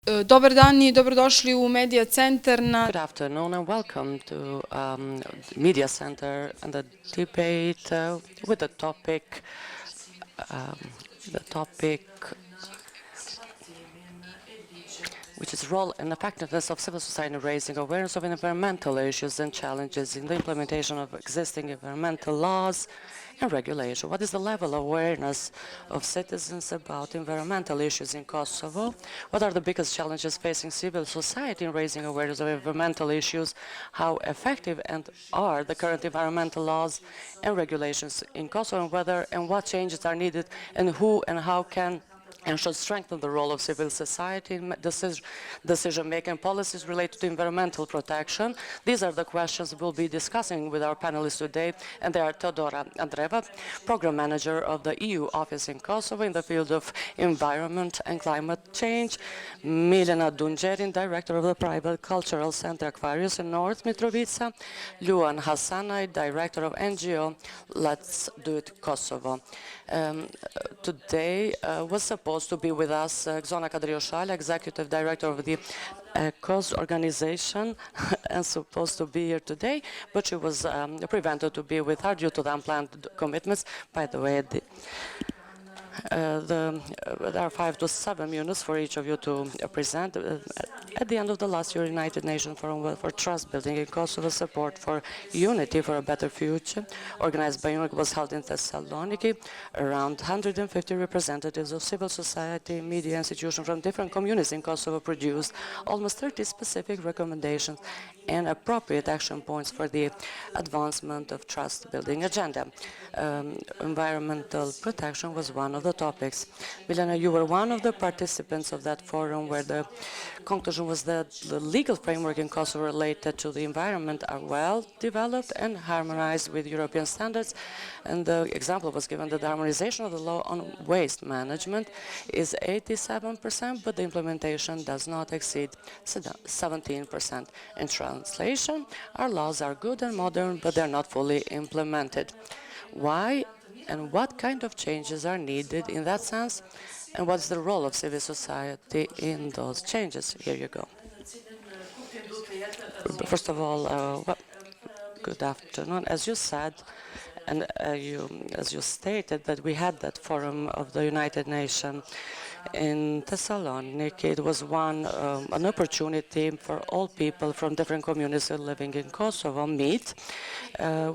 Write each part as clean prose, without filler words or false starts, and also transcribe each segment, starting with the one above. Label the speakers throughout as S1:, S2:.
S1: Dobar dan i dobrodošli u Media Centar na
S2: Good afternoon and welcome to Media Center and the debate with um, the topic which is role and effectiveness of civil society in raising awareness of environmental issues and challenges in the implementation of existing environmental laws and regulation. What is the level of awareness of citizens about environmental issues in Kosovo? What are the biggest challenges facing civil society in raising awareness of environmental issues? How effective are the current environmental laws and regulations in Kosovo, and whether and what changes are needed, and who and how can and should strengthen the role of civil society in decision-making policies related to environmental protection? These are the questions we'll be discussing with our panelists today, and they are Teodora Andreva, Program Manager of the EU Office in Kosovo in the field of environment and climate change, Milena Dungerin, Director of the Private Cultural Center Aquarius in North Mitrovica, Luan Hassanai, Director of NGO Let's Do It Kosovo. Today was supposed to be with us Xona Kadrioshala, Executive Director of the COS organization, and supposed to be here today, but she was prevented to be with her due to the unplanned commitments. By the way, there are 5 to 7 minutes for each of you to present. At the end of the last year, United Nations Forum for Trust Building in Kosovo, Support for Unity for a Better Future, organized by UNIC, was held in Thessaloniki. Around 150 representatives of civil society, media institutions from different communities in Kosovo produced almost 30 specific recommendations and appropriate action points for the advancement of trust-building agenda. Environmental protection was one of the topics. Milena, you were one of the participants of that forum where the conclusion was that the legal framework in Kosovo related to the environment are well developed and harmonized with European standards. And the example was given that the harmonization of the law on waste management is 87%, but the implementation does not exceed 17%. In translation, our laws are good and modern, but they're not fully implemented. Why and what kind of changes are needed in that sense, and what's the role of civil society in those changes? Here you go. First of all, good afternoon. As you said, and as you stated, that we had that forum of the United Nations in Thessaloniki. It was an opportunity for all people from different communities living in Kosovo meet.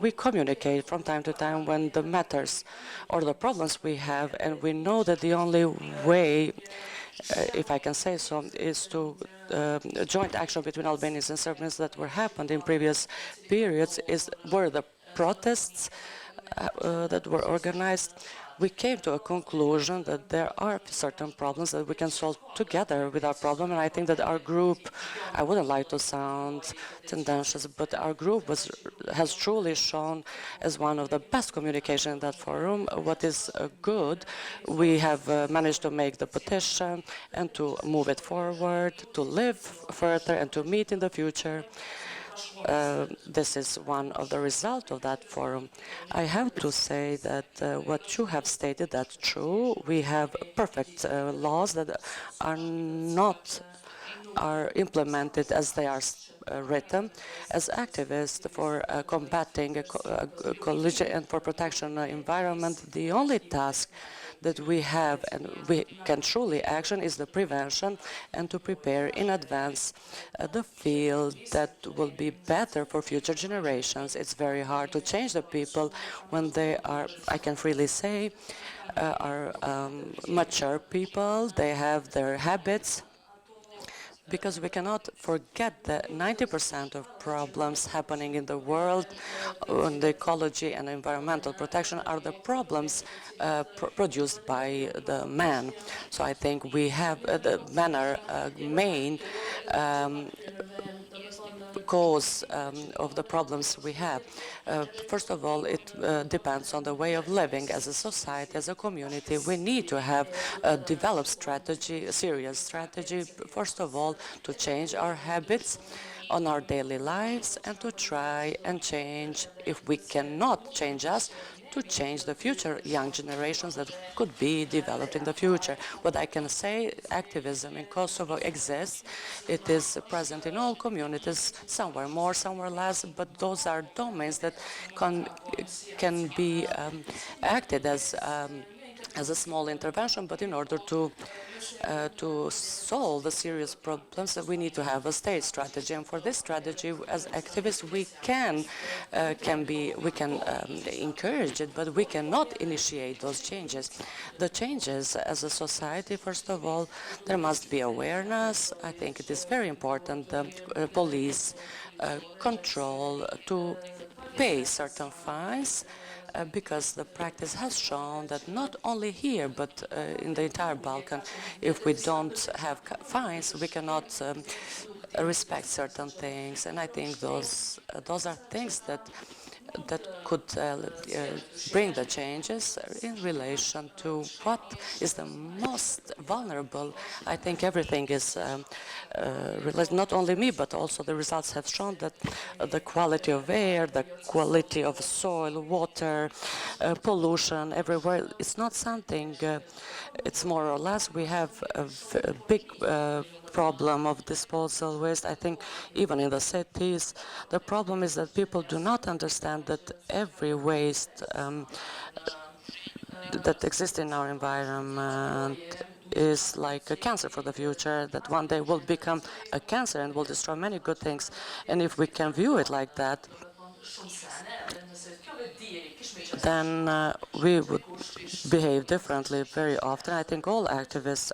S2: We communicate from time to time when the matters or the problems we have, and we know that the only way, if I can say so, is to joint action between Albanians and Serbians that were happened in previous periods were the protests that were organized. We came to a conclusion that there are certain problems that we can solve together with our problem, and I think that our group, I wouldn't like to sound tendentious, but our group has truly shown as one of the best communication in that forum. What is good, we have managed to make the petition and to move it forward, to live further and to meet in the future. This is one of the results of that forum. I have to say that what you have stated, that's true. We have perfect laws that are implemented as they are written. As activists for combating ecology and for protection of the environment, the only task that we have and we can truly action is the prevention and to prepare in advance the field that will be better for future generations. It's very hard to change the people when they are, I can freely say, are mature people. They have their habits, because we cannot forget that 90% of problems happening in the world on the ecology and environmental protection are the problems produced by the man. So I think we have the men are main cause of the problems we have. First of all, it depends on the way of living as a society, as a community. We need to have a developed strategy, a serious strategy, first of all, to change our habits. on our daily lives and to try and change, if we cannot change us, to change the future young generations that could be developed in the future. What I can say, activism in Kosovo exists. It is present in all communities, somewhere more, somewhere less, but those are domains that can be acted as a small intervention, but in order to solve the serious problems that we need to have a state strategy. And for this strategy, as activists, we can encourage it, but we cannot initiate those changes. The changes as a society, first of all, there must be awareness. I think it is very important, police control to pay certain fines, because the practice has shown that not only here, but in the entire Balkan, if we don't have fines, we cannot respect certain things. And I think those are things that could bring the changes in relation to what is the most vulnerable. I think everything is not only me, but also the results have shown that the quality of air, the quality of soil, water, pollution everywhere, it's not something, it's more or less, we have a big problem of disposal waste. I think even in the cities, the problem is that people do not understand that every waste that exists in our environment is like a cancer for the future, that one day will become a cancer and will destroy many good things. And if we can view it like that, then we would behave differently very often. I think all activists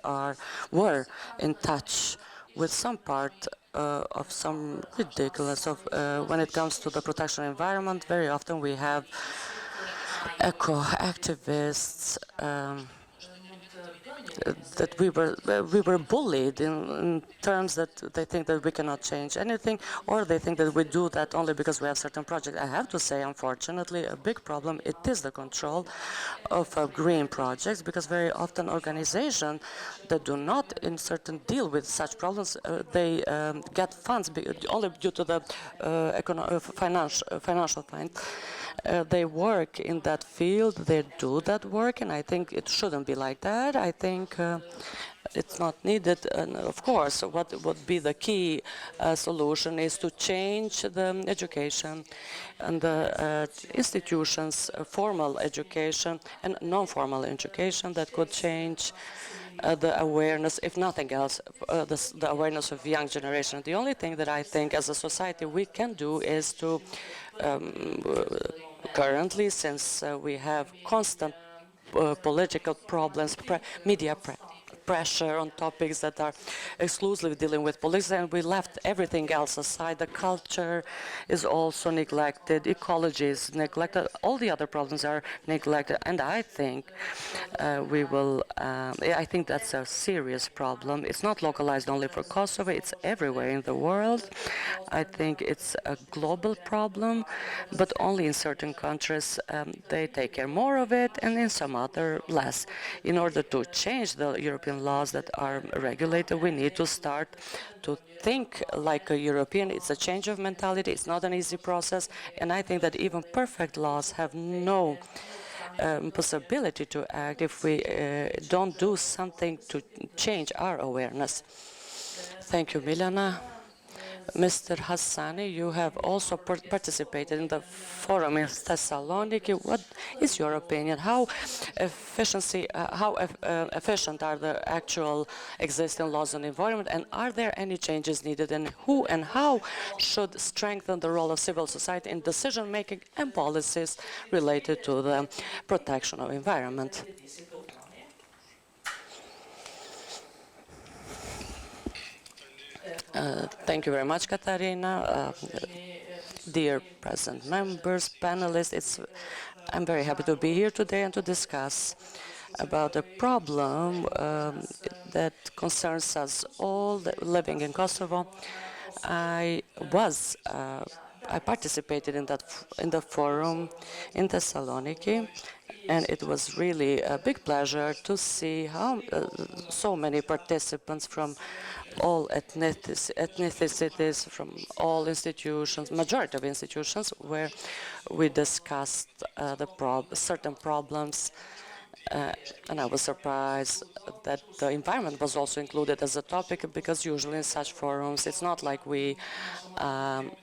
S2: were in touch with some part of some ridiculous of when it comes to the protection of environment. Very often we have eco-activists that we were bullied in terms that they think that we cannot change anything, or they think that we do that only because we have certain projects. I have to say, unfortunately, a big problem, it is the control of green projects, because very often organizations that do not in certain deal with such problems, they get funds only due to the financial fund. They work in that field, they do that work, and I think it shouldn't be like that. I think it's not needed. And of course, what would be the key solution is to change the education and the institutions, formal education and non-formal education that could change the awareness, if nothing else, the awareness of young generation. The only thing that I think as a society we can do is to currently, since we have constant political problems, media pressure on topics that are exclusively dealing with politics, and we left everything else aside. The culture is also neglected, ecology is neglected, all the other problems are neglected, and I think I think that's a serious problem. It's not localized only for Kosovo, it's everywhere in the world. I think it's a global problem, but only in certain countries they take care more of it, and in some other less. In order to change the European laws that are regulated, we need to start to think like a European. It's a change of mentality. It's not an easy process, and I think that even perfect laws have no possibility to act if we don't do something to change our awareness. Thank you, Milana. Mr. Hassani, you have also participated in the forum in Thessaloniki. What is your opinion? How efficient are the actual existing laws on environment, and are there any changes needed, and who and how should strengthen the role of civil society in decision making and policies related to the protection of environment? Thank you very much, Katarina. Dear present members, panelists, I'm very happy to be here today and to discuss about a problem that concerns us all living in Kosovo. I was I participated in the forum in Thessaloniki, and it was really a big pleasure to see how so many participants from all ethnicities, from all institutions, majority of institutions, where we discussed certain problems. And I was surprised that the environment was also included as a topic, because usually in such forums it's not like we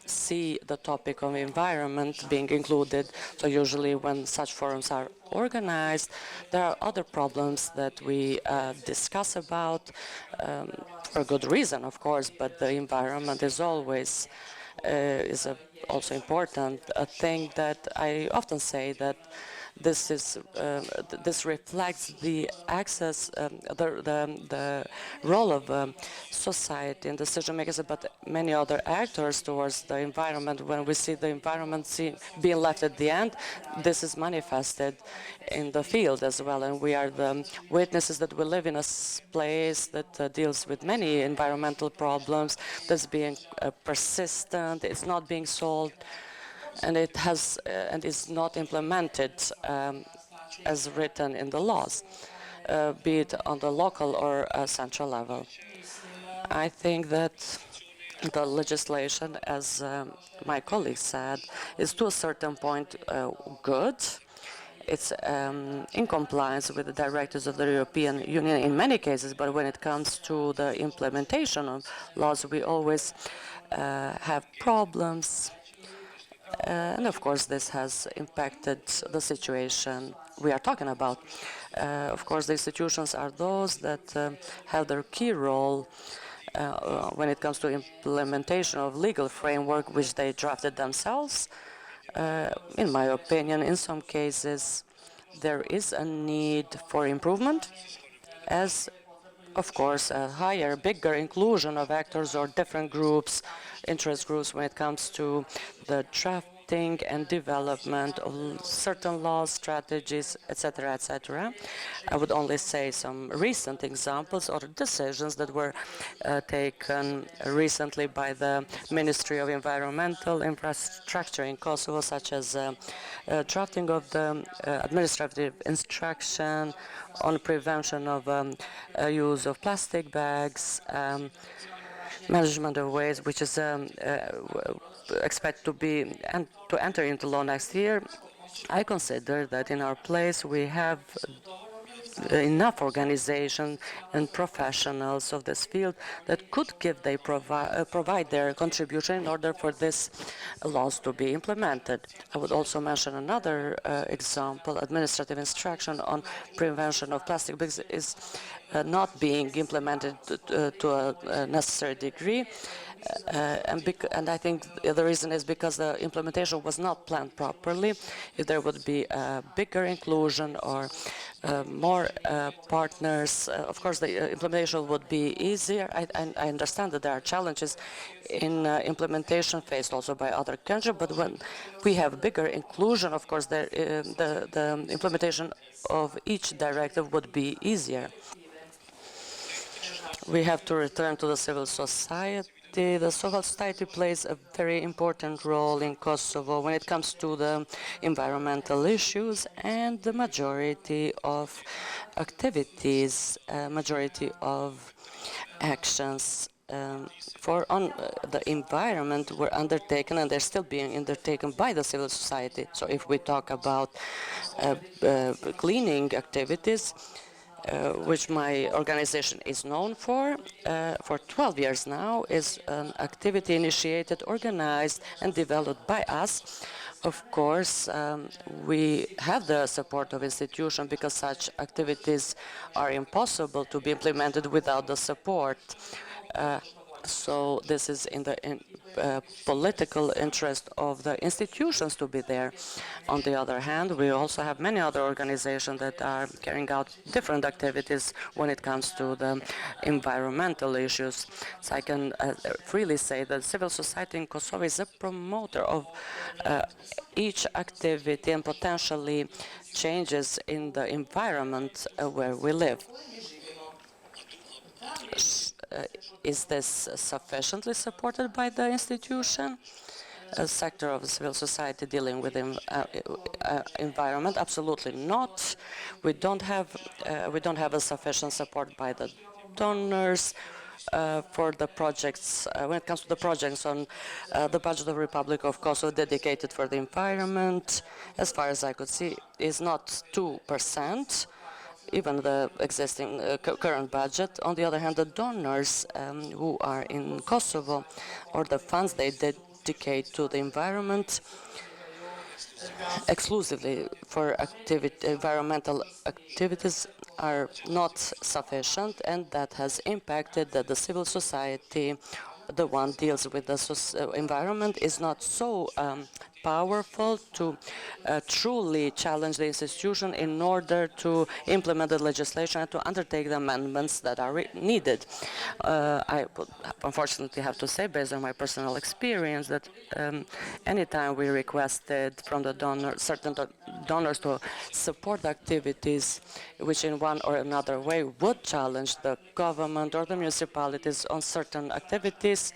S2: see the topic of environment being included. So usually when such forums are organized, there are other problems that we discuss about, for good reason, of course, but the environment is always also important. A thing that I often say that this reflects the access, the role of society and decision makers, but many other actors towards the environment. When we see the environment being left at the end, this is manifested in the field as well, and we are the witnesses that we live in a place that deals with many environmental problems, that's being persistent, it's not being solved, and it has and is not implemented as written in the laws, be it on the local or central level. I think that the legislation, as my colleague said, is to a certain point good. It's in compliance with the directives of the European Union in many cases, but when it comes to the implementation of laws, we always have problems. And of course, this has impacted the situation we are talking about. Of course, the institutions are those that have their key role when it comes to implementation of legal framework which they drafted themselves. In my opinion, in some cases, there is a need for improvement, as of course, a higher, bigger inclusion of actors or different groups, interest groups, when it comes to the drafting and development of certain laws, strategies, etc., etc. I would only say some recent examples or decisions that were taken recently by the Ministry of Environmental Infrastructure in Kosovo, such as drafting of the administrative instruction on prevention of use of plastic bags, management of waste, which is expected to enter into law next year. I consider that in our place we have enough organization and professionals of this field that could provide their contribution in order for these laws to be implemented. I would also mention another example. Administrative instruction on prevention of plastic bags is not being implemented to a necessary degree. And I think the reason is because the implementation was not planned properly. If there would be a bigger inclusion or more partners, of course the implementation would be easier. I understand that there are challenges in implementation faced also by other countries, but when we have bigger inclusion, of course the implementation of each directive would be easier. We have to return to the civil society. The civil society plays a very important role in Kosovo when it comes to the environmental issues, and the majority of activities, majority of actions on the environment were undertaken, and they're still being undertaken by the civil society. So if we talk about cleaning activities, which my organization is known for 12 years now, is an activity initiated, organized, and developed by us. Of course, we have the support of institutions because such activities are impossible to be implemented without the support. So this is in the political interest of the institutions to be there. On the other hand, we also have many other organizations that are carrying out different activities when it comes to the environmental issues. So I can freely say that civil society in Kosovo is a promoter of each activity and potentially changes in the environment where we live. Is this sufficiently supported by the institution? sector of civil society dealing with environment? Absolutely not. We don't have a sufficient support by the donors for the projects. When it comes to the projects on the budget of the Republic of Kosovo dedicated for the environment, as far as I could see, is not 2%. Even the existing current budget. On the other hand, the donors who are in Kosovo, or the funds they dedicate to the environment exclusively for environmental activities, are not sufficient, and that has impacted that the civil society, the one deals with the environment, is not so powerful to truly challenge the institution in order to implement the legislation and to undertake the amendments that are needed. I would unfortunately have to say, based on my personal experience, that anytime we requested from the certain donors to support activities which in one or another way would challenge the government or the municipalities on certain activities,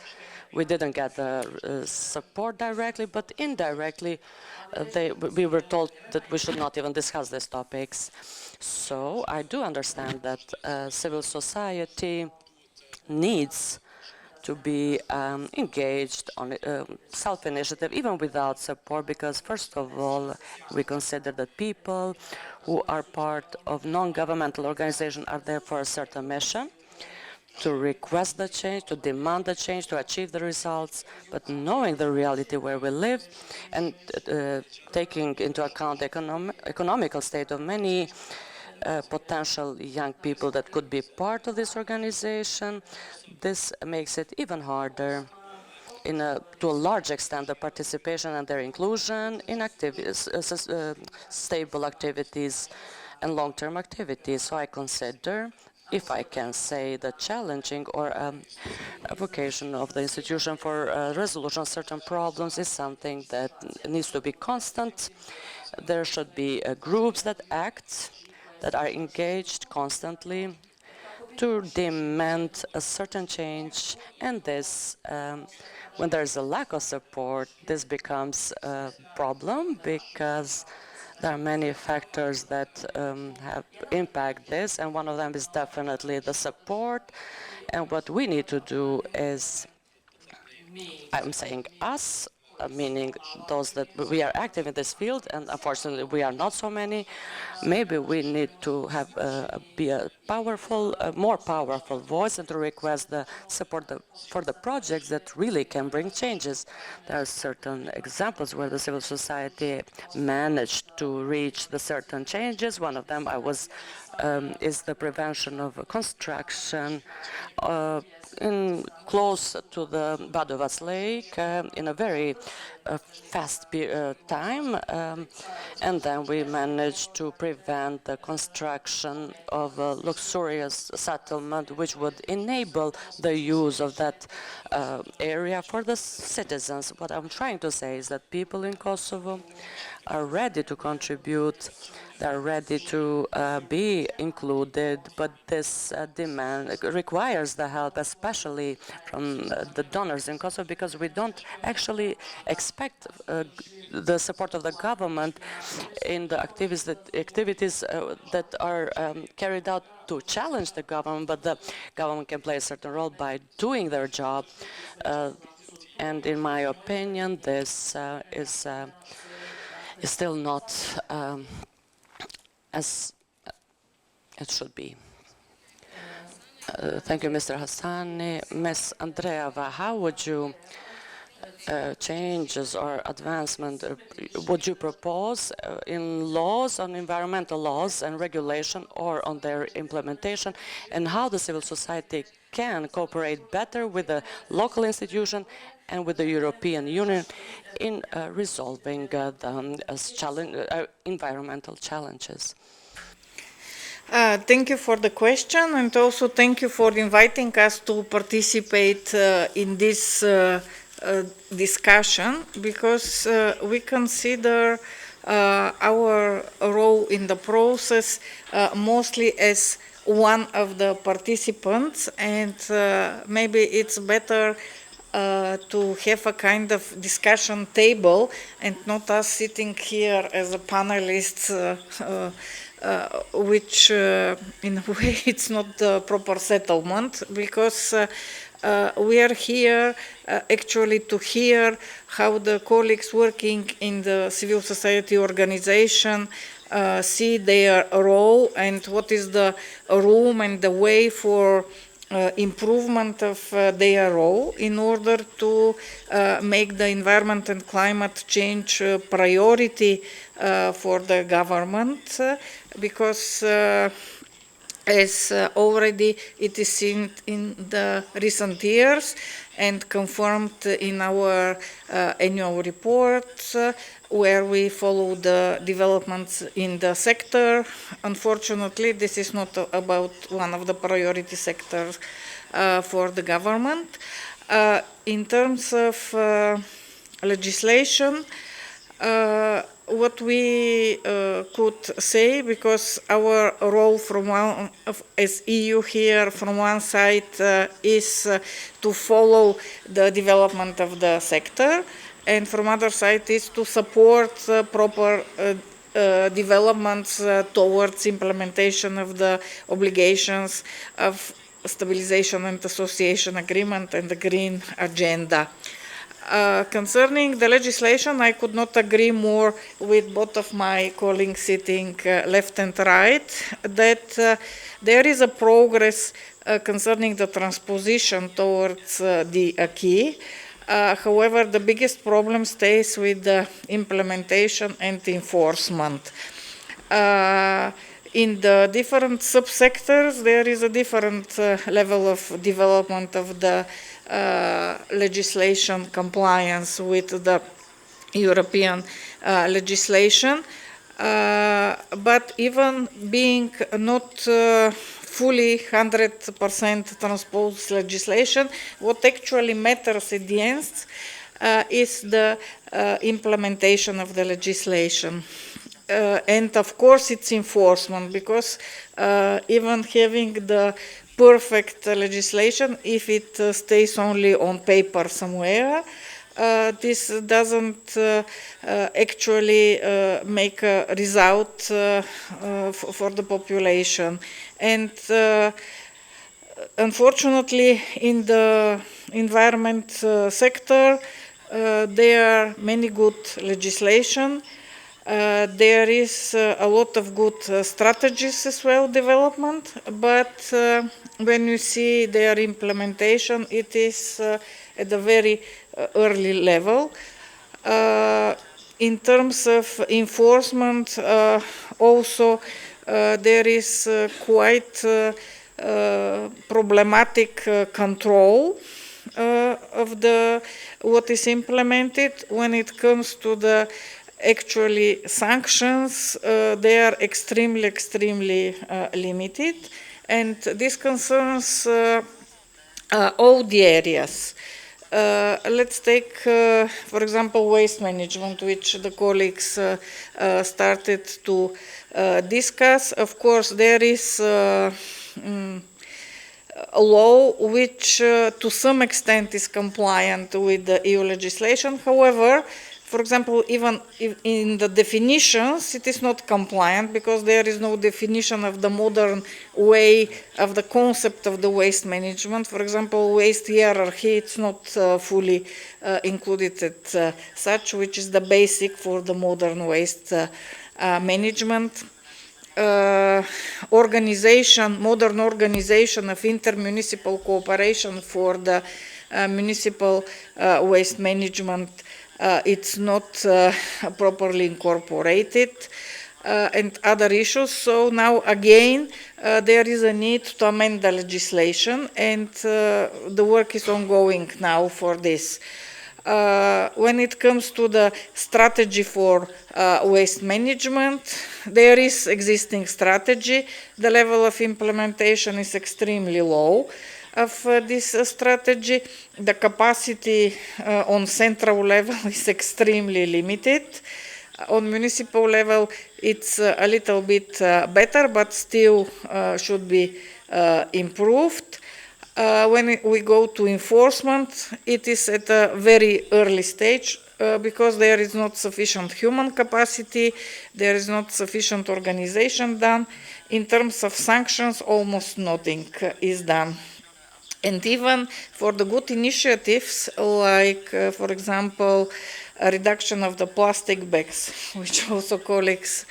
S2: we didn't get the support directly, but indirectly we were told that we should not even discuss these topics. So I do understand that civil society needs to be engaged on self-initiative, even without support, because first of all, we consider that people who are part of non-governmental organizations are there for a certain mission, to request the change, to demand the change, to achieve the results, but knowing the reality where we live and taking into account the economical state of many potential young people that could be part of this organization, this makes it even harder to a large extent the participation and their inclusion in activities, stable activities and long-term activities. So I consider, if I can say, the challenging or a vocation of the institution for resolution of certain problems is something that needs to be constant. There should be groups that act, that are engaged constantly to demand a certain change, and this, when there's a lack of support, this becomes a problem because there are many factors that have impact this, and one of them is definitely the support. And what we need to do is, I'm saying us, meaning those that we are active in this field, and unfortunately we are not so many. Maybe we need to have be a powerful, more powerful voice, and to request the support for the projects that really can bring changes. There are certain examples where the civil society managed to reach the certain changes. One of them is the prevention of construction close to the Badovac Lake in a very fast time, and then we managed to prevent the construction of a luxurious settlement which would enable the use of that area for the citizens. What I'm trying to say is that people in Kosovo are ready to contribute, they're ready to be included, but this demand requires the help, especially from the donors in Kosovo, because we don't actually expect the support of the government in the activities that are carried out to challenge the government, but the government can play a certain role by doing their job. And in my opinion, this is still not as it should be. Thank you, Mr. Hassani. Ms. Andreeva, how would you changes or advancement would you propose in laws, on environmental laws and regulation, or on their implementation, and how the civil society can cooperate better with the local institution and with the European Union in resolving the environmental challenges?
S3: Thank you for the question, and also thank you for inviting us to participate in this discussion, because we consider our role in the process mostly as one of the participants, and maybe it's better to have a kind of discussion table and not us sitting here as a panelists, which in a way it's not the proper settlement, because we are here actually to hear how the colleagues working in the civil society organization see their role and what is the room and the way for improvement of their role in order to make the environment and climate change priority for the government, because as already it is seen in the recent years and confirmed in our annual reports, where we follow the developments in the sector. Unfortunately, this is not about one of the priority sectors for the government. In terms of legislation, what we could say, because our role from as EU here from one side is to follow the development of the sector, and from other side is to support proper developments towards implementation of the obligations of stabilization and association agreement and the green agenda. Concerning the legislation, I could not agree more with both of my colleagues sitting left and right, that there is a progress concerning the transposition towards the acquis. However, the biggest problem stays with the implementation and enforcement. In the different subsectors, there is a different level of development of the legislation compliance with the European legislation. But even being not fully 100% transposed legislation, what actually matters at the end is the implementation of the legislation. And of course it's enforcement, because even having the perfect legislation, if it stays only on paper somewhere, this doesn't actually make a result for the population. And unfortunately, in the environment sector, there are many good legislation. There is a lot of good strategies as well, development, but when you see their implementation, it is at a very early level. In terms of enforcement, also there is quite problematic control of the what is implemented. When it comes to the actually sanctions, they are extremely limited, and this concerns all the areas. Let's take, for example, waste management, which the colleagues started to discuss. Of course, there is a law which to some extent is compliant with the EU legislation. However, for example, even in the definitions, it is not compliant, because there is no definition of the modern way of the concept of the waste management. For example, waste hierarchy, it's not fully included at such, which is the basic for the modern waste management. Modern organization of intermunicipal cooperation for the municipal waste management, it's not properly incorporated, and other issues. So now again, there is a need to amend the legislation, and the work is ongoing now for this. When it comes to the strategy for waste management, there is existing strategy. The level of implementation is extremely low of this strategy. The capacity on central level is extremely limited. On municipal level, it's a little bit better, but still should be improved. When we go to enforcement, it is at a very early stage because there is not sufficient human capacity, there is not sufficient organization done. In terms of sanctions, almost nothing is done. And even for the good initiatives, like, for example, a reduction of the plastic bags, which also colleagues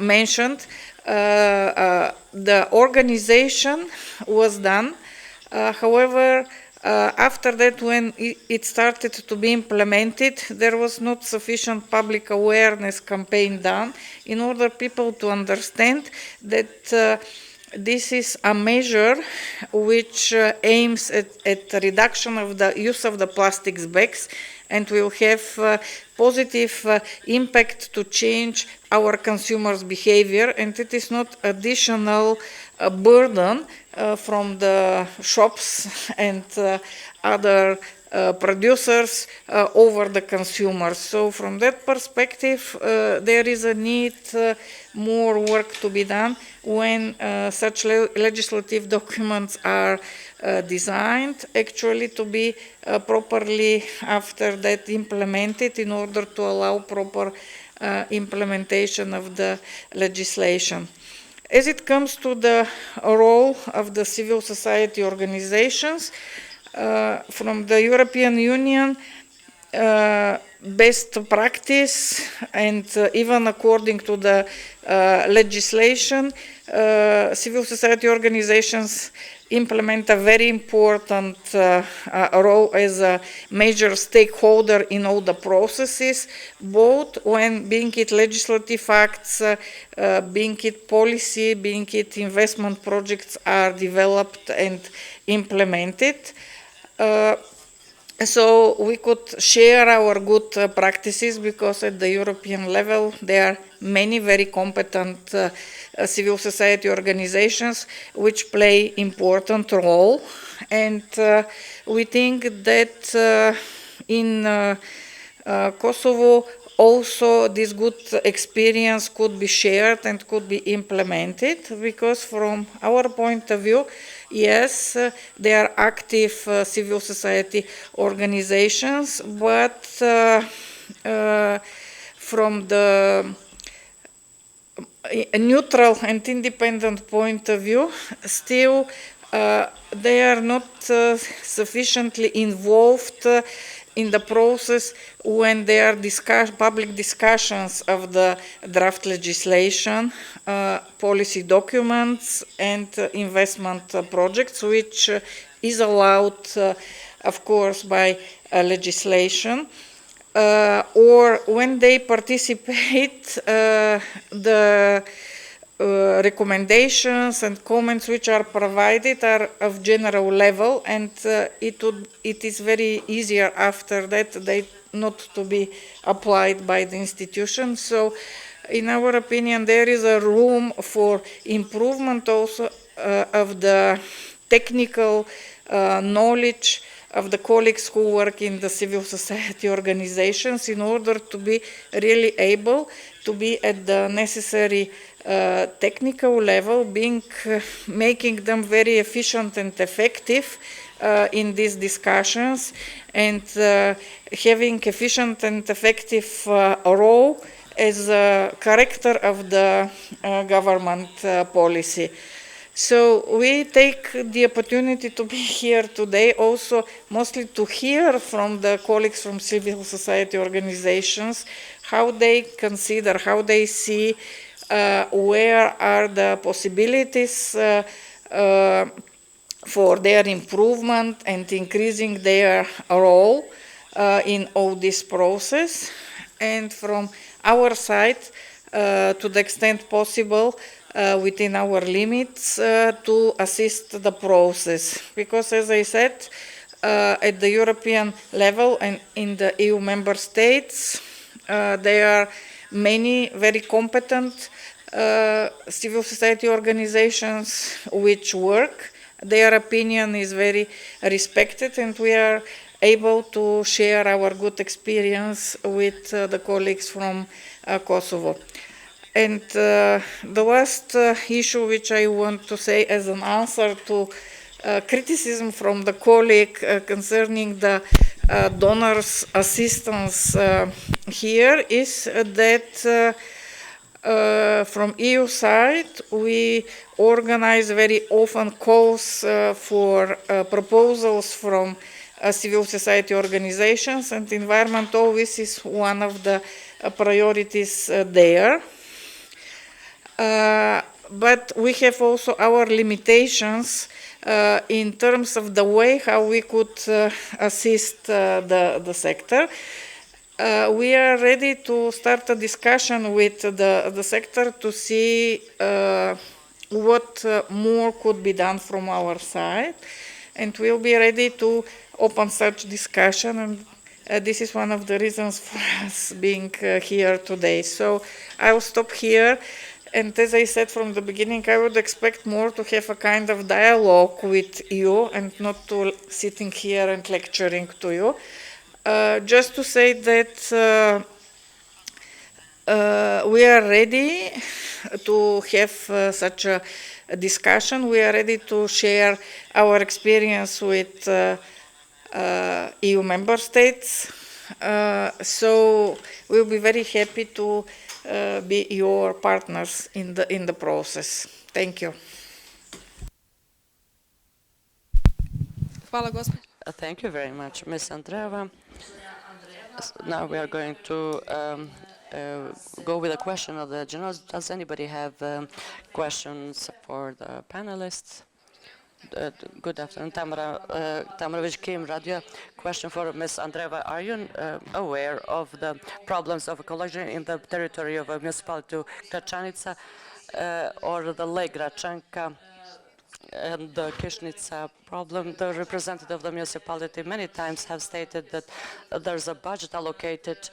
S3: mentioned, the organization was done. However, after that, when it started to be implemented, there was not sufficient public awareness campaign done in order people to understand that this is a measure which aims at the reduction of the use of the plastics bags and will have positive impact to change our consumers' behavior, and it is not additional burden from the shops and other producers over the consumers. So from that perspective, there is a need more work to be done when such legislative documents are designed actually to be properly after that implemented in order to allow proper implementation of the legislation. As it comes to the role of the civil society organizations, from the European Union, best practice and even according to the legislation, civil society organizations implement a very important role as a major stakeholder in all the processes, both when being it legislative acts, being it policy, being it investment projects are developed and implemented. So we could share our good practices because at the European level there are many very competent civil society organizations which play important role, and we think that in Kosovo also this good experience could be shared and could be implemented, because from our point of view, yes, they are active civil society organizations, but from the neutral and independent point of view, still they are not sufficiently involved in the process when there are public discussions of the draft legislation, policy documents, and investment projects, which is allowed, of course, by legislation. Or when they participate, the recommendations and comments which are provided are of general level, and it is very easier after that they not to be applied by the institution. So in our opinion there is a room for improvement also of the technical knowledge of the colleagues who work in the civil society organizations in order to be really able to be at the necessary technical level, making them very efficient and effective in these discussions, and having efficient and effective role as a character of the government policy. So we take the opportunity to be here today also mostly to hear from the colleagues from civil society organizations how they consider, how they see where are the possibilities for their improvement and increasing their role in all this process. And from our side, to the extent possible, within our limits, to assist the process. Because as I said, at the European level and in the EU member states, there are many very competent civil society organizations which work. Their opinion is very respected, and we are able to share our good experience with the colleagues from Kosovo. And the last issue which I want to say as an answer to criticism from the colleague concerning the donors' assistance here is that from EU side, we organize very often calls for proposals from civil society organizations, and environment always is one of the priorities there. But we have also our limitations in terms of the way how we could assist the sector. We are ready to start a discussion with the sector to see what more could be done from our side, and we'll be ready to open such discussion, and this is one of the reasons for us being here today. So I'll stop here. And as I said from the beginning, I would expect more to have a kind of dialogue with you and not to sitting here and lecturing to you. Just to say that we are ready to have such a discussion. We are ready to share our experience with EU member states. So we'll be very happy to be your partners in the process. Thank you.
S1: Hvala, gospođo.
S2: Thank you very much, Ms. Andreeva. Now we are going to go with a question of the generals. Does anybody have questions for the panelists? Good afternoon, Tamarovic Kim Radio. Question for Ms. Andreeva. Are you aware of the problems of ecology in the territory of a municipality Gračanica or the Lake Gračanka and the Kišnica problem? The representative of the municipality many times have stated that there's a budget allocated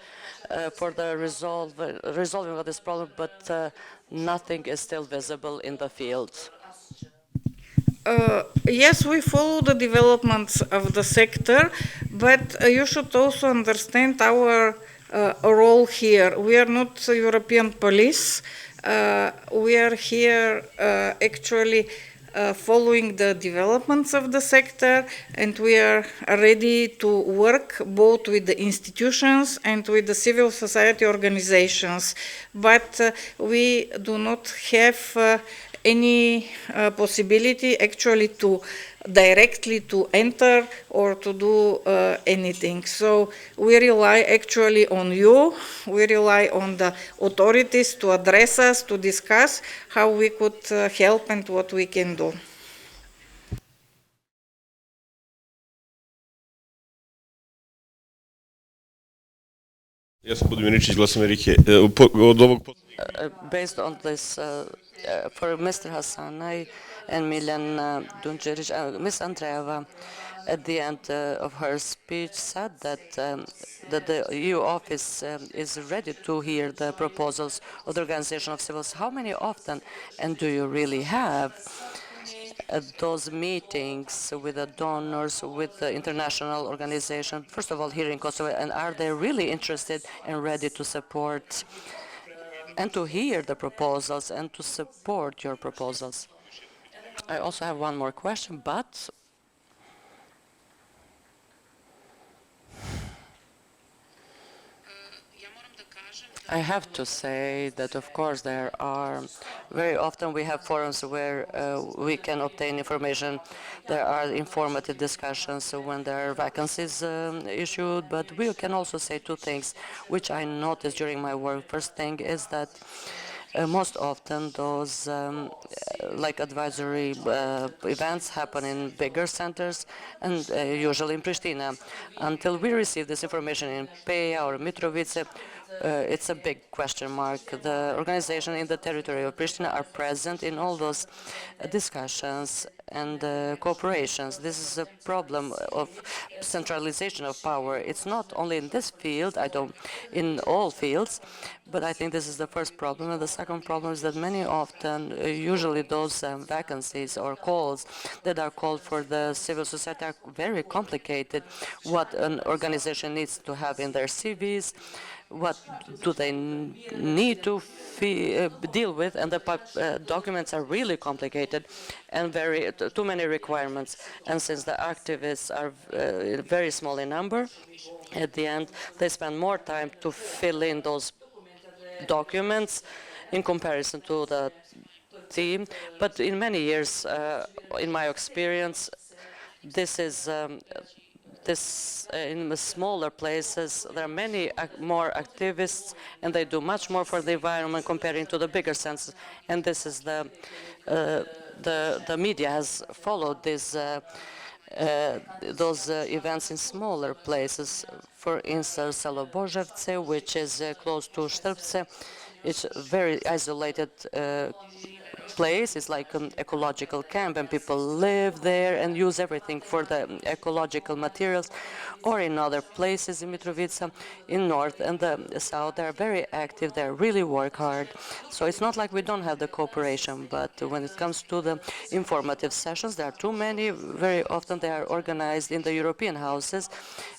S2: for the resolving of this problem, but nothing is still visible in the field.
S3: Yes, we follow the developments of the sector, but you should also understand our role here. We are not European police. We are here actually following the developments of the sector, and we are ready to work both with the institutions and with the civil society organizations. But we do not have any possibility actually to directly to enter or to do anything. So we rely actually on you, we rely on the authorities to address us, to discuss how we could help and what we can do.
S4: Ja sam Podmjeničić, Glas Amerike. Od ovog
S2: Based on this, for Mr. Hassanai and Miljan Dunjeric, Ms. Andreeva, at the end of her speech, said that the EU office is ready to hear the proposals of the Organization of Civil Society. How many often, and do you really have those meetings with the donors, with the international organization, first of all here in Kosovo, and are they really interested and ready to support and to hear the proposals and to support your proposals? I also have one more question, but I have to say that, of course, there are very often we have forums where we can obtain information. There are informative discussions when there are vacancies issued, but we can also say two things which I noticed during my work. First thing is that most often those like advisory events happen in bigger centers and usually in Pristina. Until we receive this information in Peja or Mitrovice, it's a big question mark. The organization in the territory of Pristina are present in all those discussions and cooperations. This is a problem of centralization of power. It's not only in this field, in all fields, but I think this is the first problem. And the second problem is that many often, usually those vacancies or calls that are called for the civil society are very complicated. What an organization needs to have in their CVs, what do they need to deal with, and the documents are really complicated and too many requirements. And since the activists are very small in number, at the end they spend more time to fill in those documents in comparison to the team. But in many years, in my experience, this is in the smaller places, there are many more activists, and they do much more for the environment comparing to the bigger senses. And this is the media has followed those events in smaller places. For instance, Selo Boževce, which is close to Štrbce. It's a very isolated place. It's like an ecological camp, and people live there and use everything for the ecological materials. Or in other places in Mitrovica, in north and the south, they're very active. They really work hard. So it's not like we don't have the cooperation, but when it comes to the informative sessions, there are too many. Very often they are organized in the European houses,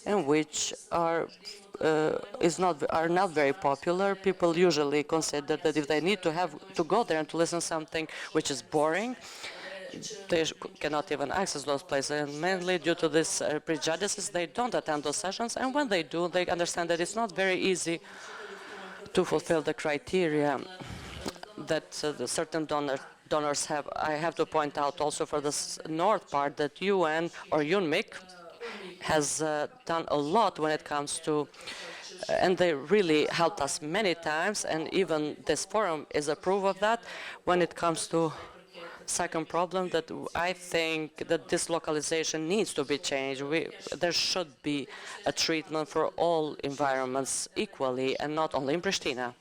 S2: and which are not very popular. People usually consider that if they need to go there and to listen to something which is boring, they cannot even access those places. And mainly due to this prejudices, they don't attend those sessions. And when they do, they understand that it's not very easy to fulfill the criteria that the certain donors have. I have to point out also for the north part that UN or UNMIC has done a lot when it comes to, and they really helped us many times, and even this forum is a proof of that. When it comes to second problem, that I think that this localization needs to be changed. There should be a treatment for all environments equally, and not only in Pristina.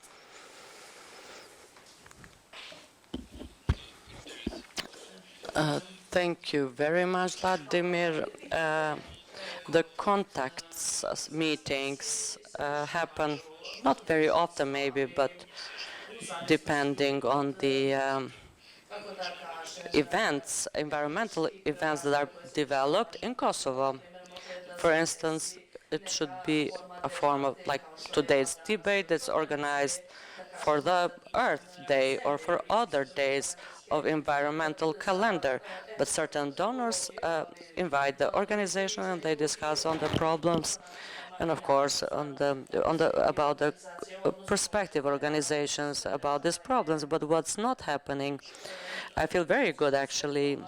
S2: Thank you very much, Vladimir. The contacts meetings happen not very often, maybe, but depending on the environmental events that are developed in Kosovo. For instance, it should be a form of like today's debate that's organized for the Earth Day or for other days of environmental calendar. But certain donors invite the organization and they discuss on the problems, and of course about the prospective organizations about these problems. But what's not happening, I feel very good actually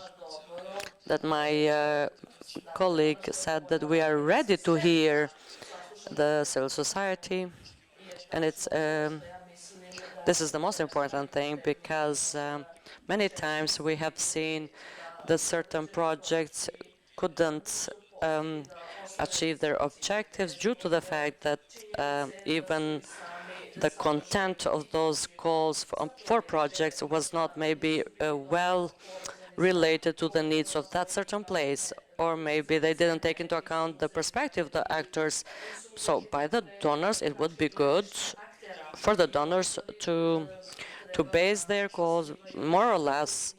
S2: that my colleague said that we are ready to hear the civil society, and this is the most important thing, because many times we have seen that certain projects couldn't achieve their objectives due to the fact that even the content of those calls for projects was not maybe well related to the needs of that certain place, or maybe they didn't take into account the perspective of the actors. So by the donors, it would be good for the donors to base their calls more or less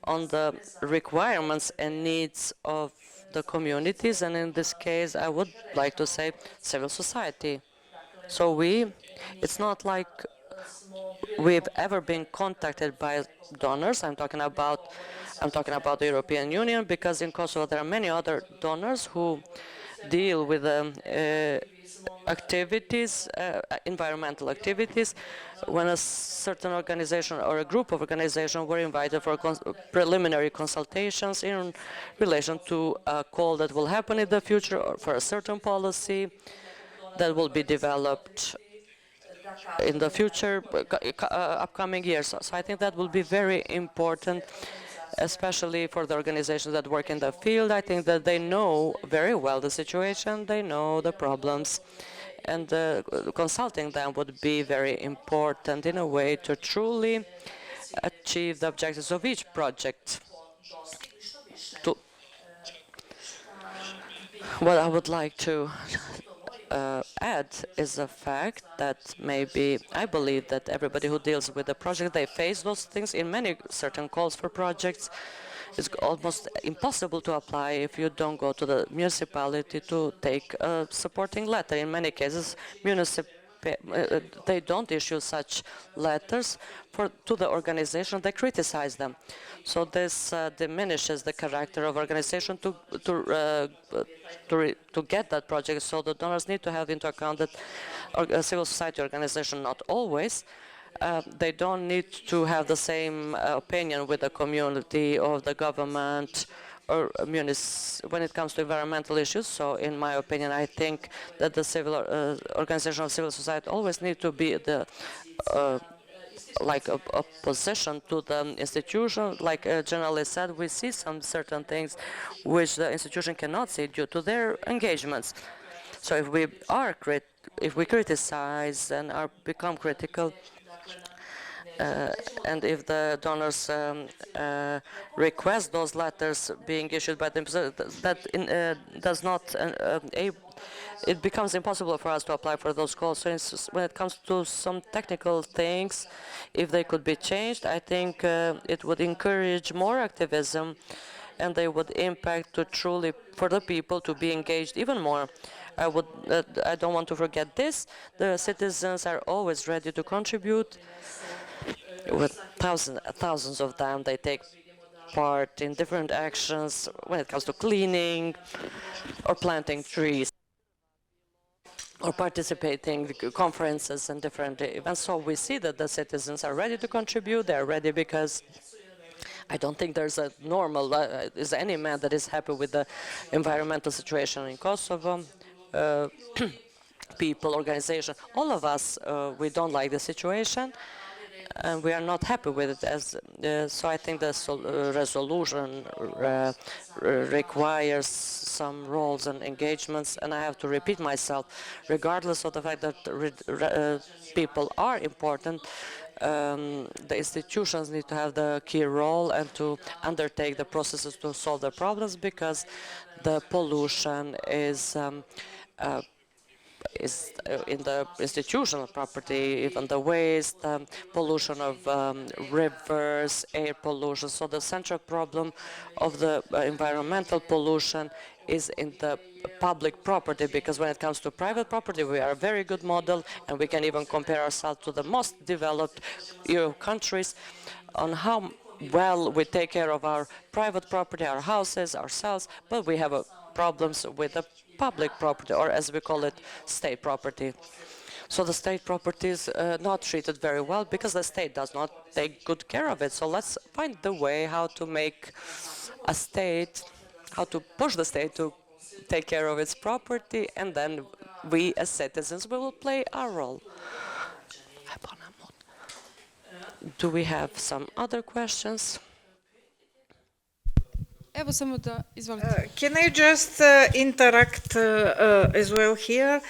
S2: on the requirements and needs of the communities, and in this case I would like to say civil society. So it's not like we've ever been contacted by donors. I'm talking about the European Union, because in Kosovo there are many other donors who deal with activities, environmental activities. When a certain organization or a group of organizations were invited for preliminary consultations in relation to a call that will happen in the future, or for a certain policy that will be developed in the future, upcoming years. So I think that will be very important, especially for the organizations that work in the field. I think that they know very well the situation, they know the problems, and consulting them would be very important in a way to truly achieve the objectives of each project. What I would like to add is the fact that maybe I believe that everybody who deals with the project, they face those things in many certain calls for projects. It's almost impossible to apply if you don't go to the municipality to take a supporting letter. In many cases, they don't issue such letters to the organization. They criticize them. So this diminishes the character of organization to get that project. So the donors need to have into account that civil society organization, not always, they don't need to have the same opinion with the community or the government or when it comes to environmental issues. So in my opinion, I think that the civil organization of civil society always need to be the like a opposition to the institution. Like generally said, we see some certain things which the institution cannot see due to their engagements. So if we criticize and become critical, and if the donors request those letters being issued by them, does not it becomes impossible for us to apply for those calls. So when it comes to some technical things, if they could be changed, I think it would encourage more activism, and they would impact for the people to be engaged even more. I don't want to forget this. The citizens are always ready to contribute. With thousands of them, they take part in different actions when it comes to cleaning or planting trees or participating in conferences and different events. So we see that the citizens are ready to contribute. They're ready because I don't think there's a normal, is any man that is happy with the environmental situation in Kosovo. People, organization, all of us, we don't like the situation, and we are not happy with it. So I think the resolution requires some roles and engagements, and I have to repeat myself, regardless of the fact that people are important, the institutions need to have the key role and to undertake the processes to solve the problems, because the pollution is in the institutional property, even the waste, pollution of rivers, air pollution. So the central problem of the environmental pollution is in the public property, because when it comes to private property, we are a very good model, and we can even compare ourselves to the most developed EU countries on how well we take care of our private property, our houses, ourselves, but we have problems with the public property, or as we call it, state property. So the state property is not treated very well because the state does not take good care of it. So let's find the way how to make a state, how to push the state to take care of its property, and then we as citizens will play our role. Do we have some other questions?
S1: Evo samo da, izvolite.
S3: Can I just interact as well here?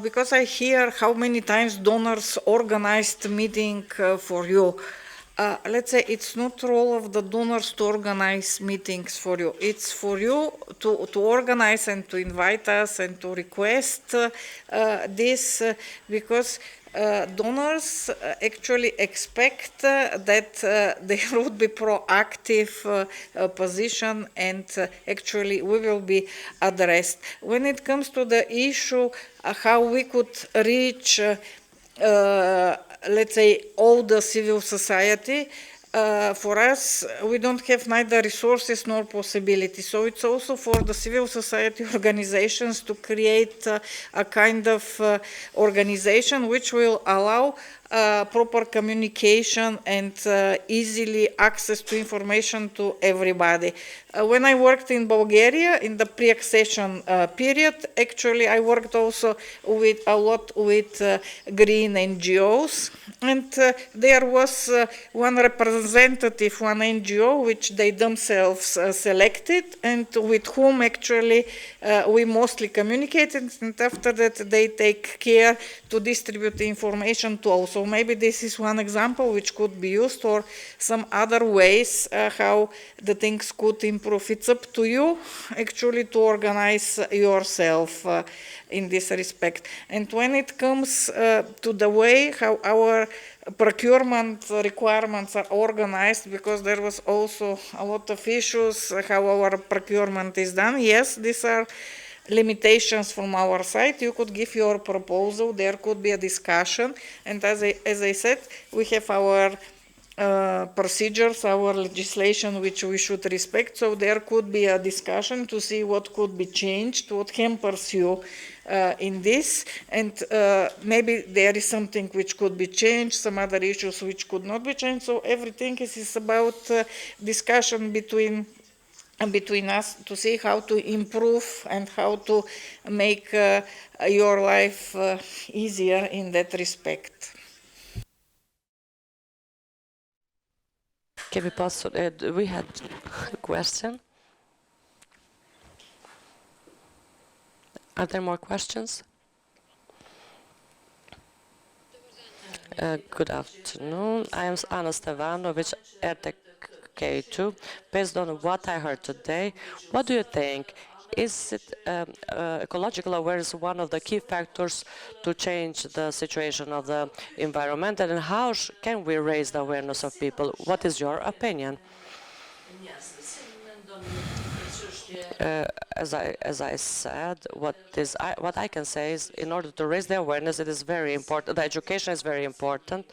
S3: Because I hear how many times donors organized meeting for you. Let's say it's not role of the donors to organize meetings for you. It's for you to organize and to invite us and to request this, because donors actually expect that there would be proactive position, and actually we will be addressed. When it comes to the issue how we could reach let's say all the civil society, for us, we don't have neither resources nor possibilities. So it's also for the civil society organizations to create a kind of organization which will allow proper communication and easily access to information to everybody. When I worked in Bulgaria in the pre-accession period, actually I worked also with a lot with green NGOs, and there was one representative, one NGO which they themselves selected, and with whom actually we mostly communicated, and after that they take care to distribute the information to all. So maybe this is one example which could be used, or some other ways how the things could improve. It's up to you actually to organize yourself in this respect. And when it comes to the way how our procurement requirements are organized, because there was also a lot of issues how our procurement is done. Yes, these are limitations from our side. You could give your proposal, there could be a discussion, and as I said, we have our procedures, our legislation which we should respect, so there could be a discussion to see what could be changed, what hampers you in this, and maybe there is something which could be changed, some other issues which could not be changed, so everything is about discussion between us to see how to improve and how to make your life easier in that respect.
S2: Che vi posso... we had a question. Are there more questions? Good afternoon. I am Anna Stevanovic, ERTEC K2. Based on what I heard today, what do you think? Is it ecological awareness one of the key factors to change the situation of the environment, and how can we raise the awareness of people? What is your opinion? As I said, what I can say is, in order to raise the awareness, it is very important. The education is very important.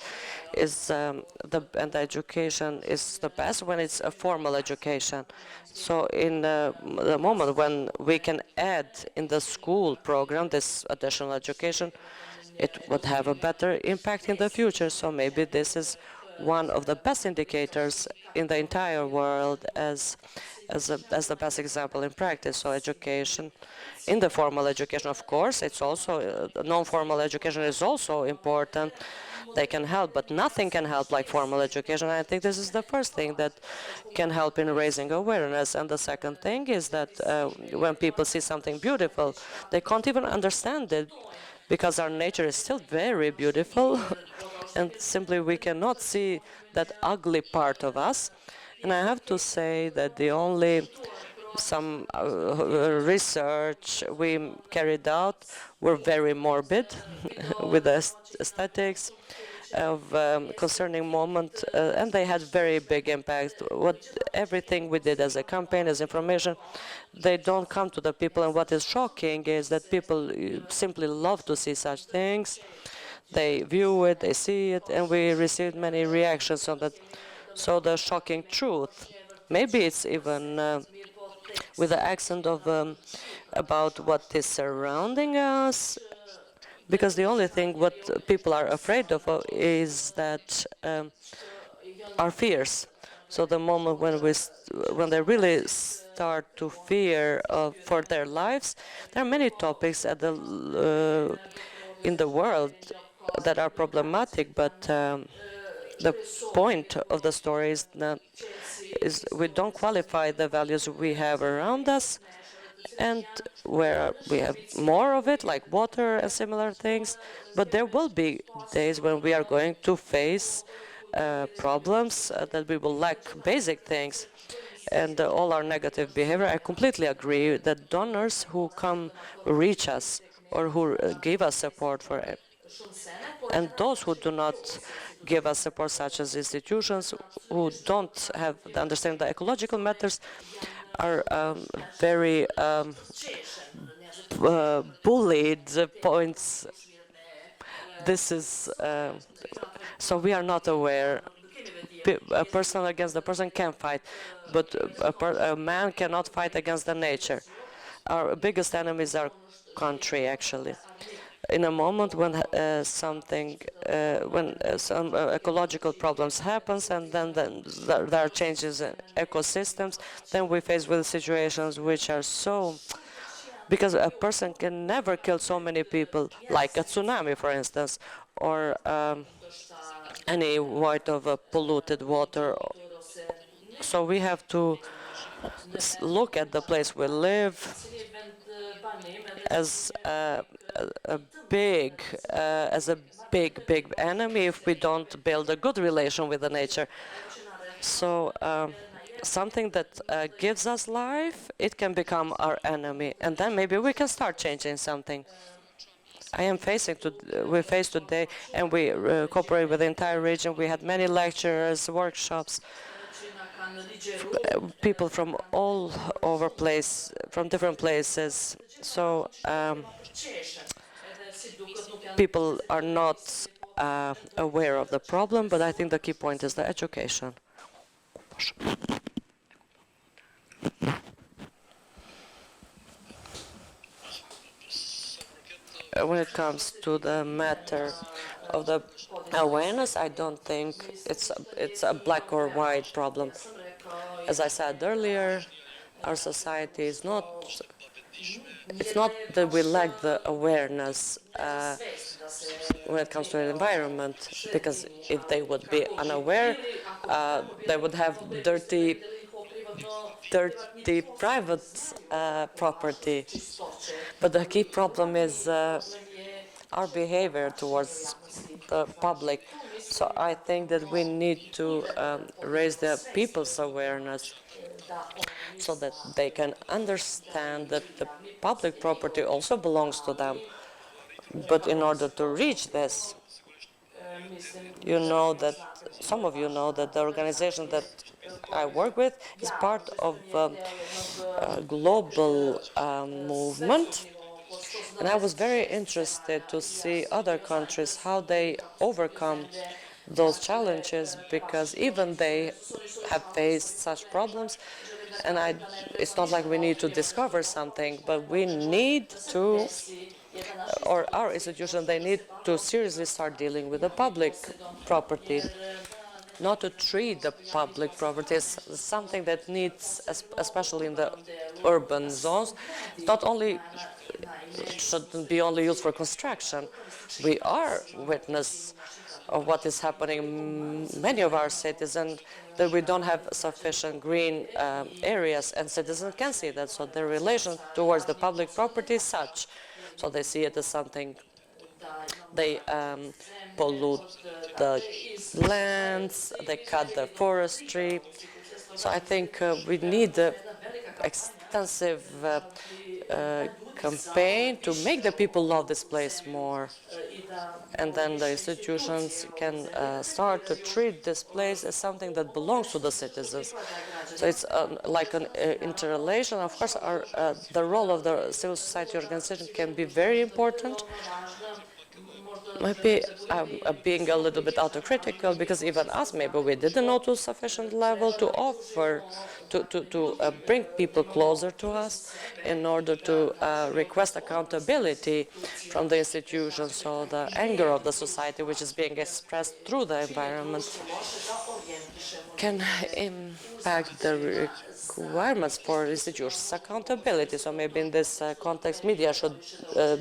S2: And the education is the best when it's a formal education. So in the moment when we can add in the school program this additional education, it would have a better impact in the future. So maybe this is one of the best indicators in the entire world as the best example in practice. So education, in the formal education, of course, it's also non-formal education is also important. They can help, but nothing can help like formal education. I think this is the first thing that can help in raising awareness. And the second thing is that when people see something beautiful, they can't even understand it, because our nature is still very beautiful, and simply we cannot see that ugly part of us. And I have to say that some research we carried out were very morbid with the aesthetics of concerning moment, and they had very big impact. Everything we did as a campaign, as information, they don't come to the people, and what is shocking is that people simply love to see such things. They view it, they see it, and we received many reactions on that. So the shocking truth, maybe it's even with the accent of about what is surrounding us, because the only thing what people are afraid of is that our fears. So the moment when they really start to fear for their lives, there are many topics in the world that are problematic, but the point of the story is we don't qualify the values we have around us, and where we have more of it, like water and similar things. But there will be days when we are going to face problems that we will lack basic things, and all our negative behavior. I completely agree that donors who reach us or who give us support for it, and those who do not give us support, such as institutions who don't have the understanding the ecological matters, are very bullied points. This is so we are not aware. A person against the person can fight, but a man cannot fight against the nature. Our biggest enemy is our country, actually. In a moment when some ecological problems happens, and then there are changes in ecosystems, then we face with situations which are so, because a person can never kill so many people, like a tsunami, for instance, or any void of polluted water. So we have to look at the place we live as a big enemy if we don't build a good relation with the nature. So something that gives us life, it can become our enemy, and then maybe we can start changing something. We face today, and we cooperate with the entire region. We had many lectures, workshops, people from all over from different places. So people are not aware of the problem, but I think the key point is the education. When it comes to the matter of the awareness, I don't think it's a black or white problem. As I said earlier, our society is not. It's not that we lack the awareness when it comes to the environment, because if they would be unaware, they would have dirty private property. But the key problem is our behavior towards the public. So I think that we need to raise the people's awareness so that they can understand that the public property also belongs to them. But in order to reach this, you know that some of you know that the organization that I work with is part of a global movement. And I was very interested to see other countries, how they overcome those challenges, because even they have faced such problems. And it's not like we need to discover something, but we need to, or our institution, they need to seriously start dealing with the public property. Not to treat the public property as something that needs, especially in the urban zones, not only shouldn't be only used for construction. We are witness of what is happening in many of our cities, and that we don't have sufficient green areas, and citizens can see that. So their relation towards the public property is such. So they see it as something, they pollute the lands, they cut the forestry. So I think we need extensive campaign to make the people love this place more. And then the institutions can start to treat this place as something that belongs to the citizens. So it's like an interrelation. Of course, the role of the civil society organization can be very important. Maybe I'm being a little bit autocritical, because even us, maybe we didn't know to a sufficient level to offer, to bring people closer to us in order to request accountability from the institutions. So the anger of the society, which is being expressed through the environment, can impact the requirements for institutions' accountability. So maybe in this context, media should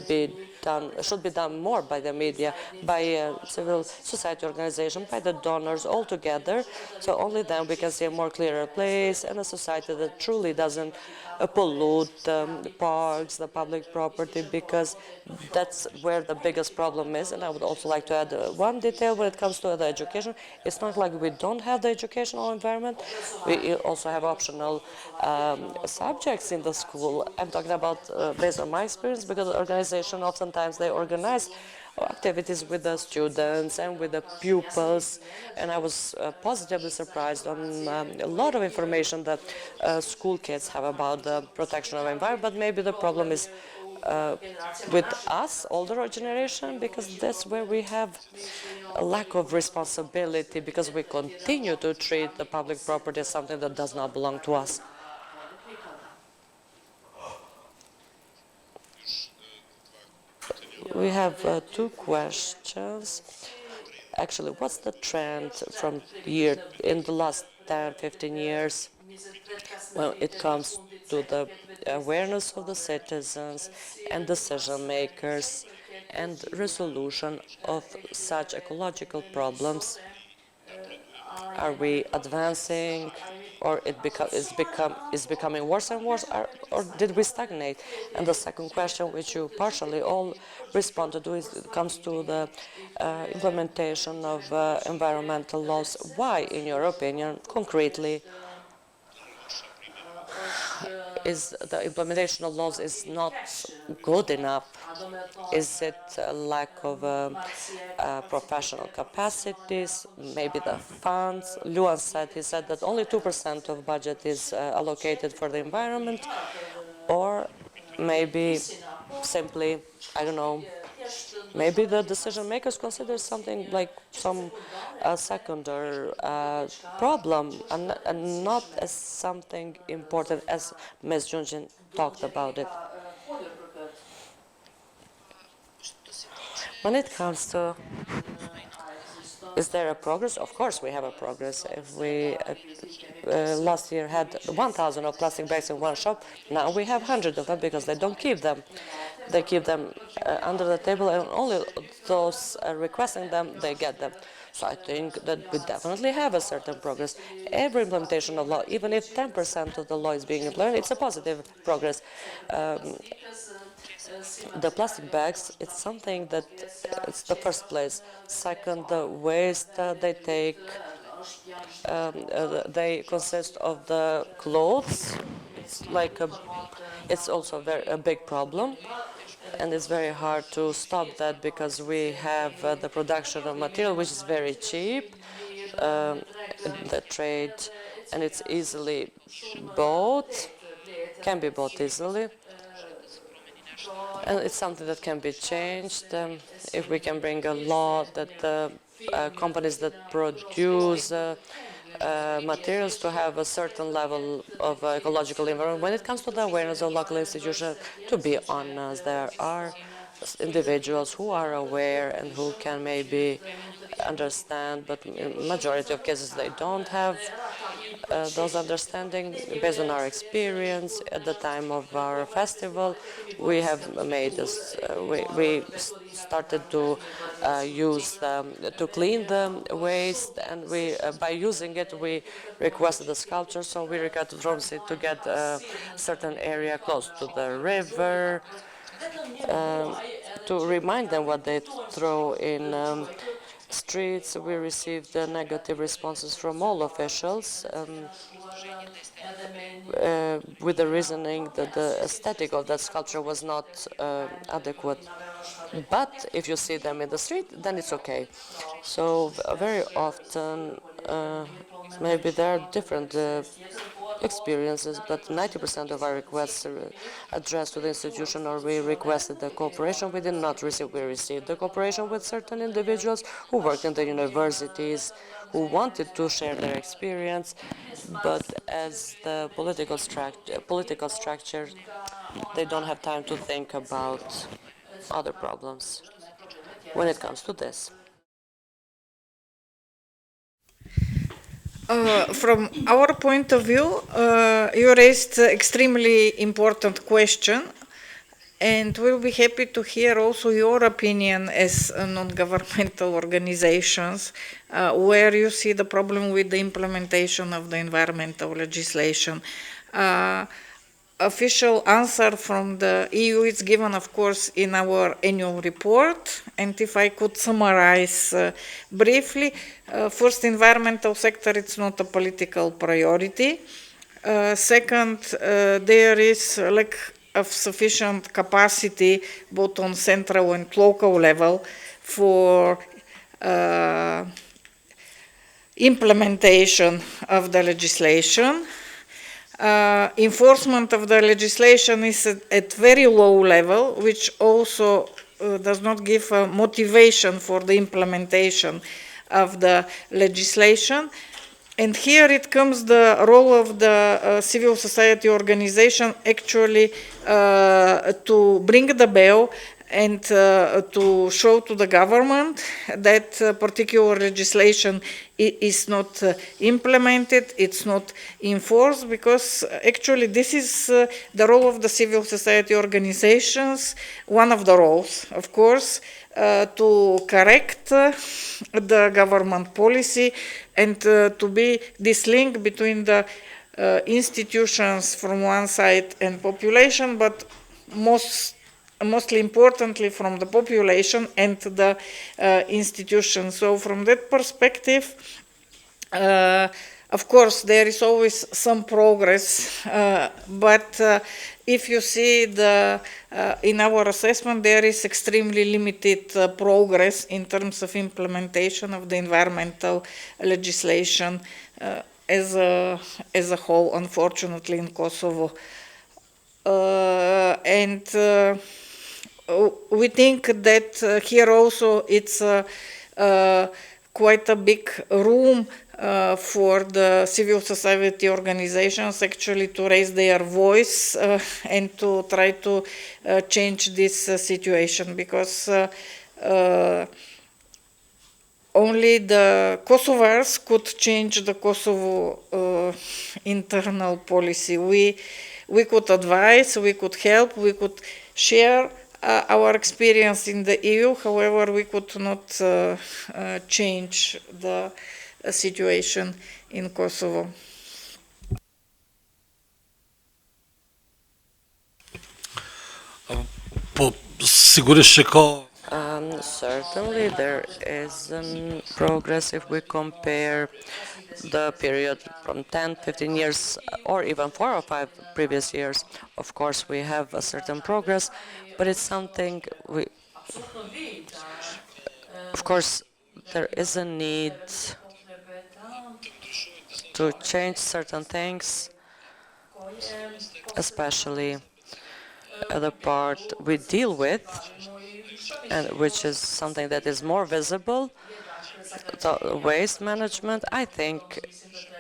S2: be done more by the media, by civil society organizations, by the donors all together. So only then we can see a more clearer place and a society that truly doesn't pollute the parks, the public property, because that's where the biggest problem is. And I would also like to add one detail when it comes to the education. It's not like we don't have the educational environment. We also have optional subjects in the school. I'm talking about based on my experience, because the organization oftentimes they organize activities with the students and with the pupils, and I was positively surprised on a lot of information that school kids have about the protection of the environment. But maybe the problem is with us, older generation, because that's where we have a lack of responsibility, because we continue to treat the public property as something that does not belong to us. We have two questions. Actually, what's the trend from in the last 10, 15 years when it comes to the awareness of the citizens and decision makers and resolution of such ecological problems? Are we advancing, or is becoming worse and worse, or did we stagnate? And the second question, which you partially all responded to, comes to the implementation of environmental laws. Why, in your opinion, concretely, is the implementation of laws is not good enough? Is it a lack of professional capacities, maybe the funds? Luan said, he said that only 2% of budget is allocated for the environment, or maybe simply, I don't know, maybe the decision makers consider something like some secondary problem and not as something important as Ms. Junjin talked about it. When it comes to is there a progress? Of course we have a progress. If we last year had 1,000 of plastic bags in one shop, now we have 100 of them because they don't keep them. They keep them under the table, and only those requesting them, they get them. So I think that we definitely have a certain progress. Every implementation of law, even if 10% of the law is being implemented, it's a positive progress. The plastic bags, it's something that it's the first place. Second, the waste they take, they consist of the clothes. It's also a big problem, and it's very hard to stop that because we have the production of material which is very cheap, the trade, and it's easily bought, can be bought easily. And it's something that can be changed if we can bring a law that the companies that produce materials to have a certain level of ecological environment. When it comes to the awareness of local institutions, to be honest, there are individuals who are aware and who can maybe understand, but in majority of cases they don't have those understanding. Based on our experience at the time of our festival, we have made this, we started to use to clean the waste, and we by using it we requested a sculpture, so we requested from it to get a certain area close to the river, to remind them what they throw in streets. We received negative responses from all officials with the reasoning that the aesthetic of that sculpture was not adequate. But if you see them in the street, then it's okay. So very often, maybe there are different experiences, but 90% of our requests are addressed to the institution, or we requested the cooperation. We did not receive. We received the cooperation with certain individuals who worked in the universities, who wanted to share their experience, but as the political structure, they don't have time to think about other problems when it comes to this.
S3: From our point of view, you raised an extremely important question, and we'll be happy to hear also your opinion as non-governmental organizations, where you see the problem with the implementation of the environmental legislation. Official answer from the EU is given, of course, in our annual report. And if I could summarize briefly, first, environmental sector, it's not a political priority. Second, there is lack of sufficient capacity, both on central and local level, for implementation of the legislation. Enforcement of the legislation is at very low level, which also does not give a motivation for the implementation of the legislation. And here it comes the role of the civil society organization actually to bring the bell and to show to the government that particular legislation is not implemented, it's not enforced, because actually this is the role of the civil society organizations, one of the roles, of course, to correct the government policy and to be this link between the institutions from one side and population, but mostly importantly from the population and the institutions. So from that perspective, Of course, there is always some progress, but if you see in our assessment, there is extremely limited progress in terms of implementation of the environmental legislation as a whole, unfortunately, in Kosovo. And we think that here also it's quite a big room for the civil society organizations actually to raise their voice and to try to change this situation, because only the Kosovars could change the Kosovo internal policy. We could advise, we could help, we could share our experience in the EU. However, we could not change the situation in Kosovo.
S2: Certainly, there is progress if we compare the period from 10, 15 years, or even 4 or 5 previous years. Of course, we have a certain progress, but it's something of course, there is a need to change certain things, especially the part we deal with, and which is something that is more visible, the waste management. I think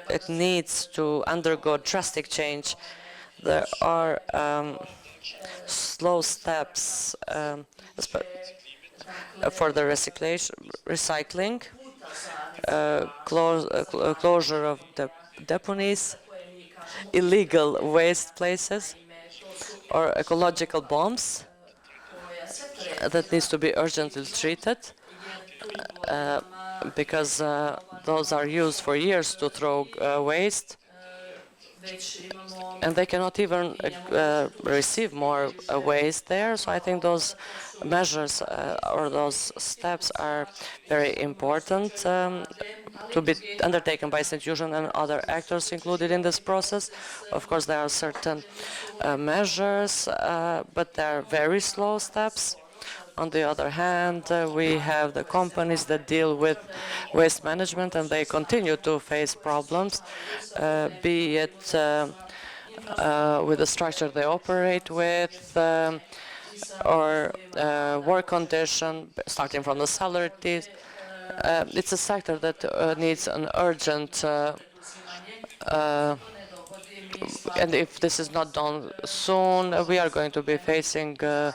S2: it needs to undergo drastic change. There are slow steps for the recycling, closure of the depots, illegal waste places, or ecological bombs that needs to be urgently treated, because those are used for years to throw waste, and they cannot even receive more waste there. So I think those measures or those steps are very important to be undertaken by institutions and other actors included in this process. Of course, there are certain measures, but they are very slow steps. On the other hand, we have the companies that deal with waste management, and they continue to face problems, be it with the structure they operate with, or work condition, starting from the salaries. It's a sector that needs an urgent, and if this is not done soon, we are going to be facing the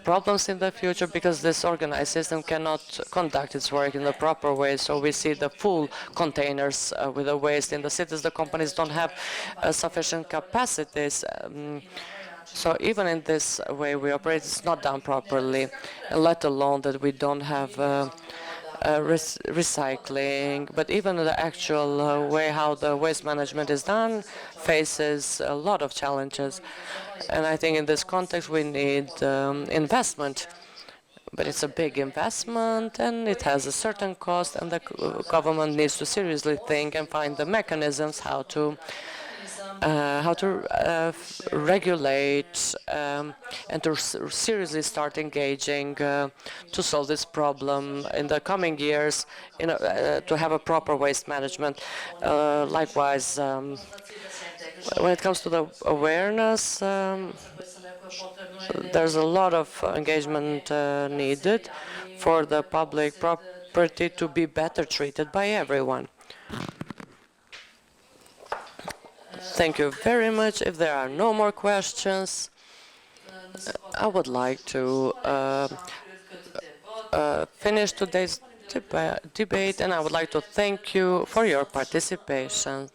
S2: problems in the future, because this organized system cannot conduct its work in the proper way. So we see the full containers with the waste in the cities. The companies don't have sufficient capacities. So even in this way we operate, it's not done properly, let alone that we don't have recycling. But even the actual way how the waste management is done faces a lot of challenges. And I think in this context we need investment. But it's a big investment, and it has a certain cost, and the government needs to seriously think and find the mechanisms how to regulate and to seriously start engaging to solve this problem in the coming years, to have a proper waste management. Likewise, when it comes to the awareness, there's a lot of engagement needed for the public property to be better treated by everyone. Thank you very much. If there are no more questions, I would like to finish today's debate, and I would like to thank you for your participation.